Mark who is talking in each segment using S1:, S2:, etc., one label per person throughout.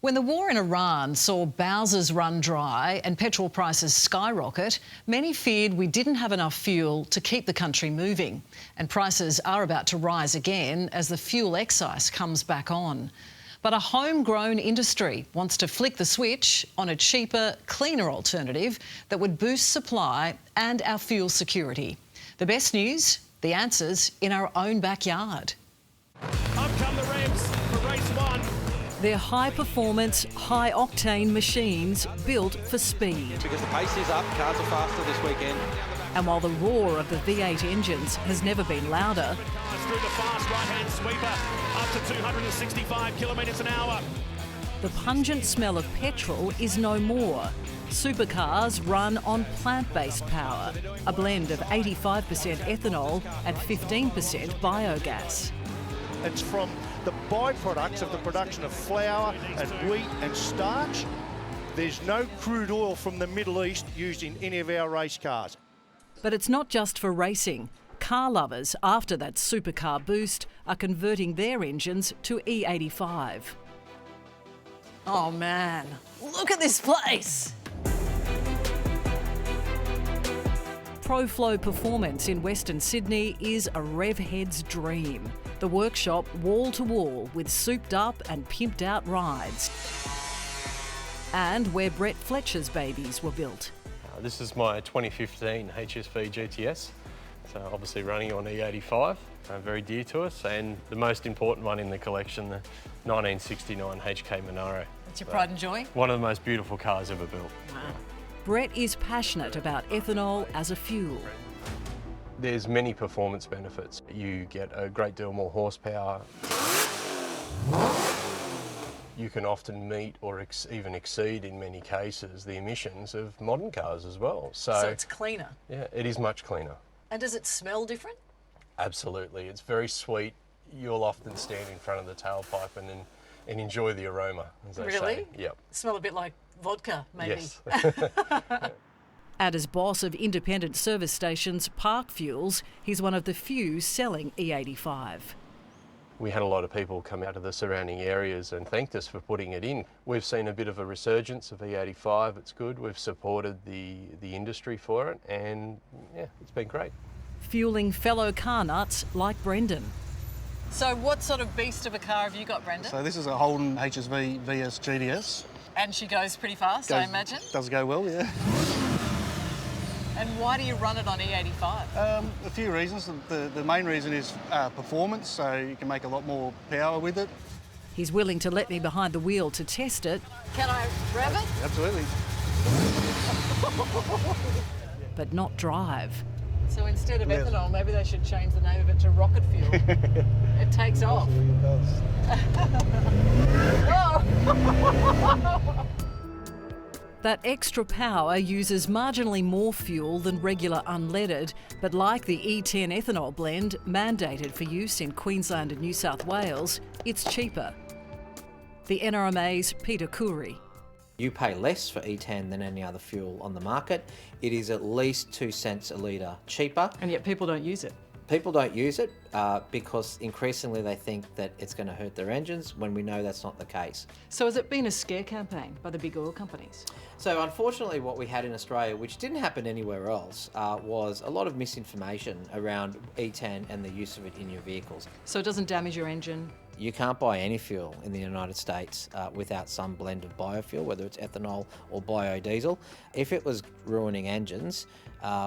S1: When the war in Iran saw Bowsers run dry and petrol prices skyrocket, many feared we didn't have enough fuel to keep the country moving. And prices are about to rise again as the fuel excise comes back on. But a homegrown industry wants to flick the switch on a cheaper, cleaner alternative that would boost supply and our fuel security. The best news? The answer's in our own backyard.
S2: Up come the Revs for race one.
S1: They're high-performance, high-octane machines built for speed.
S3: Because the pace is up, cars are faster this weekend.
S1: And while the roar of the V8 engines has never been louder,
S2: Through the fast right-hand sweeper, up to 265 kilometres an hour.
S1: the pungent smell of petrol is no more. Supercars run on plant-based power, a blend of 85% ethanol and 15% biogas.
S4: It's from the byproducts of the production of flour and wheat and starch. There's no crude oil from the Middle East used in any of our race cars.
S1: But it's not just for racing. Car lovers, after that supercar boost, are converting their engines to E85. Oh man, look at this place! ProFlow Performance in Western Sydney is a rev head's dream. The workshop wall-to-wall with souped-up and pimped-out rides. And where Brett Fletcher's babies were built.
S5: This is my 2015 HSV GTS, so obviously running on E85, very dear to us, and the most important one in the collection, the 1969 HK Monaro.
S1: That's your pride and joy?
S5: One of the most beautiful cars ever built.
S1: Wow. Brett is passionate about ethanol as a fuel.
S5: There's many performance benefits. You get a great deal more horsepower. You can often meet or even exceed, in many cases, the emissions of modern cars as well. So
S1: it's cleaner?
S5: Yeah, it is much cleaner.
S1: And does it smell different?
S5: Absolutely. It's very sweet. You'll often stand in front of the tailpipe and enjoy the aroma, as they
S1: Really?
S5: say. Yep.
S1: Smell a bit like vodka, maybe.
S5: Yes.
S1: And as boss of independent service stations Park Fuels, he's one of the few selling E85.
S5: We had a lot of people come out of the surrounding areas and thanked us for putting it in. We've seen a bit of a resurgence of E85. It's good. We've supported the industry for it, and yeah, it's been great.
S1: Fueling fellow car nuts like Brendan. So what sort of beast of a car have you got, Brendan?
S6: So this is a Holden HSV VS GTS.
S1: And she goes pretty fast, I imagine?
S6: Does go well, yeah.
S1: And why do you run it on E85?
S6: A few reasons. The main reason is performance, so you can make a lot more power with it.
S1: He's willing to let me behind the wheel to test it. Can I rev it?
S6: Absolutely.
S1: But not drive.
S7: So instead of ethanol, maybe they should change the name of it to rocket fuel. It takes off.
S6: It does.
S1: That extra power uses marginally more fuel than regular unleaded, but like the E10 ethanol blend mandated for use in Queensland and New South Wales, it's cheaper. The NRMA's Peter Coury.
S8: You pay less for E10 than any other fuel on the market. It is at least 2 cents a litre cheaper.
S7: And yet people don't use it.
S8: People don't use it because increasingly they think that it's going to hurt their engines when we know that's not the case.
S7: So has it been a scare campaign by the big oil companies?
S8: So unfortunately what we had in Australia, which didn't happen anywhere else, was a lot of misinformation around E10 and the use of it in your vehicles.
S7: So it doesn't damage your engine?
S8: You can't buy any fuel in the United States without some blend of biofuel, whether it's ethanol or biodiesel. If it was ruining engines,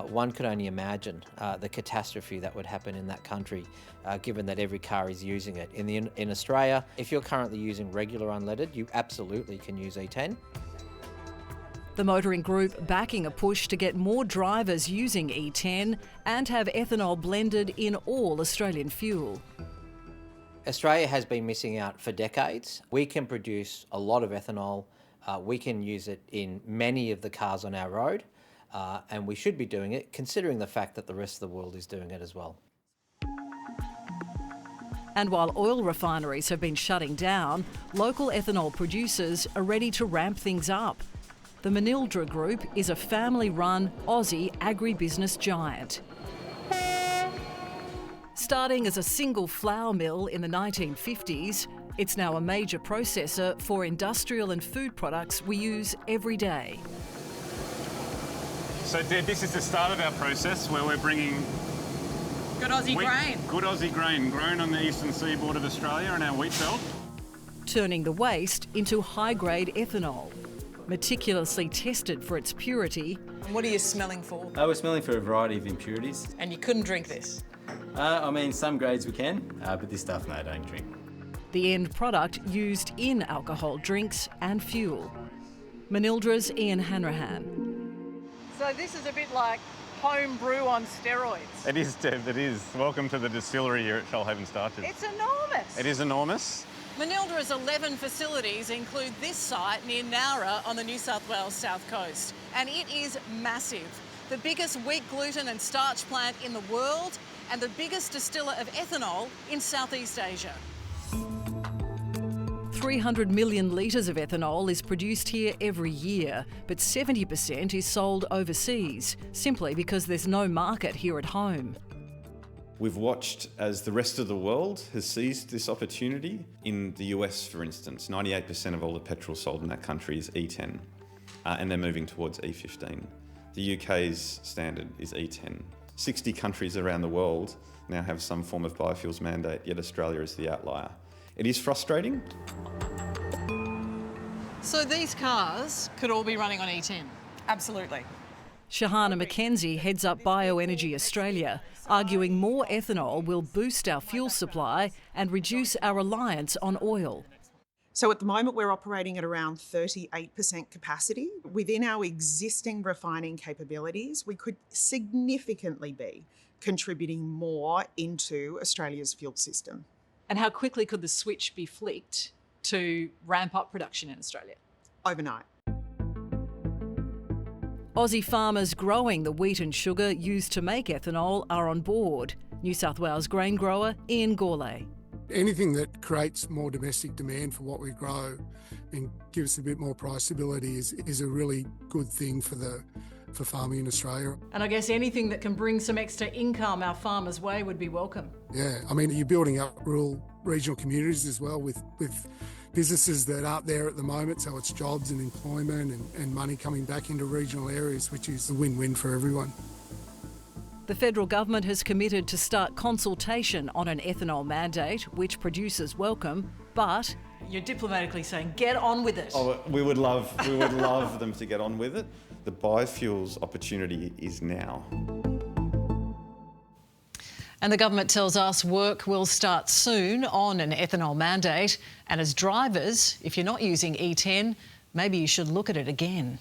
S8: one could only imagine the catastrophe that would happen in that country, given that every car is using it. In Australia, if you're currently using regular unleaded, you absolutely can use E10.
S1: The motoring group backing a push to get more drivers using E10 and have ethanol blended in all Australian fuel.
S8: Australia has been missing out for decades. We can produce a lot of ethanol. We can use it in many of the cars on our road, and we should be doing it, considering the fact that the rest of the world is doing it as well.
S1: And while oil refineries have been shutting down, local ethanol producers are ready to ramp things up. The Manildra Group is a family-run Aussie agribusiness giant. Starting as a single flour mill in the 1950s, It's now a major processor for industrial and food products we use every day.
S9: So Deb, this is the start of our process where we're bringing
S7: Good Aussie grain.
S9: Good Aussie grain grown on the eastern seaboard of Australia in our wheat belt.
S1: Turning the waste into high-grade ethanol, meticulously tested for its purity.
S7: And what are you smelling for?
S10: We're smelling for a variety of impurities.
S7: And you couldn't drink this?
S10: I mean, some grades we can, but this stuff, no, don't drink.
S1: The end product used in alcohol drinks and fuel. Manildra's Ian Hanrahan.
S7: So this is a bit like home brew on steroids.
S9: It is, Deb, it is. Welcome to the distillery here at Shoalhaven Starches.
S7: It's enormous.
S9: It is enormous.
S7: Manildra's 11 facilities include this site near Nowra on the New South Wales south coast. And it is massive. The biggest wheat, gluten and starch plant in the world and the biggest distiller of ethanol in Southeast Asia.
S1: 300 million litres of ethanol is produced here every year, but 70% is sold overseas, simply because there's no market here at home.
S11: We've watched as the rest of the world has seized this opportunity. In the US, for instance, 98% of all the petrol sold in that country is E10, and they're moving towards E15. The UK's standard is E10. 60 countries around the world now have some form of biofuels mandate, yet Australia is the outlier. It is frustrating.
S7: So these cars could all be running on E10? Absolutely.
S1: Shahana McKenzie heads up Bioenergy Australia, arguing more ethanol will boost our fuel supply and reduce our reliance on oil.
S12: So at the moment we're operating at around 38% capacity. Within our existing refining capabilities, we could significantly be contributing more into Australia's fuel system.
S7: And how quickly could the switch be flicked to ramp up production in Australia?
S12: Overnight.
S1: Aussie farmers growing the wheat and sugar used to make ethanol are on board. New South Wales grain grower Ian Gourlay.
S13: Anything that creates more domestic demand for what we grow and gives a bit more price stability is a really good thing for farming in Australia.
S7: And I guess anything that can bring some extra income our farmers' way would be welcome.
S13: Yeah, I mean, you're building up rural regional communities as well with businesses that aren't there at the moment, so it's jobs and employment and money coming back into regional areas, which is a win-win for everyone.
S1: The federal government has committed to start consultation on an ethanol mandate, which producers welcome, but
S7: you're diplomatically saying, get on with it.
S11: Oh, we would love them to get on with it. The biofuels opportunity is now.
S1: And the government tells us work will start soon on an ethanol mandate. And as drivers, if you're not using E10, maybe you should look at it again.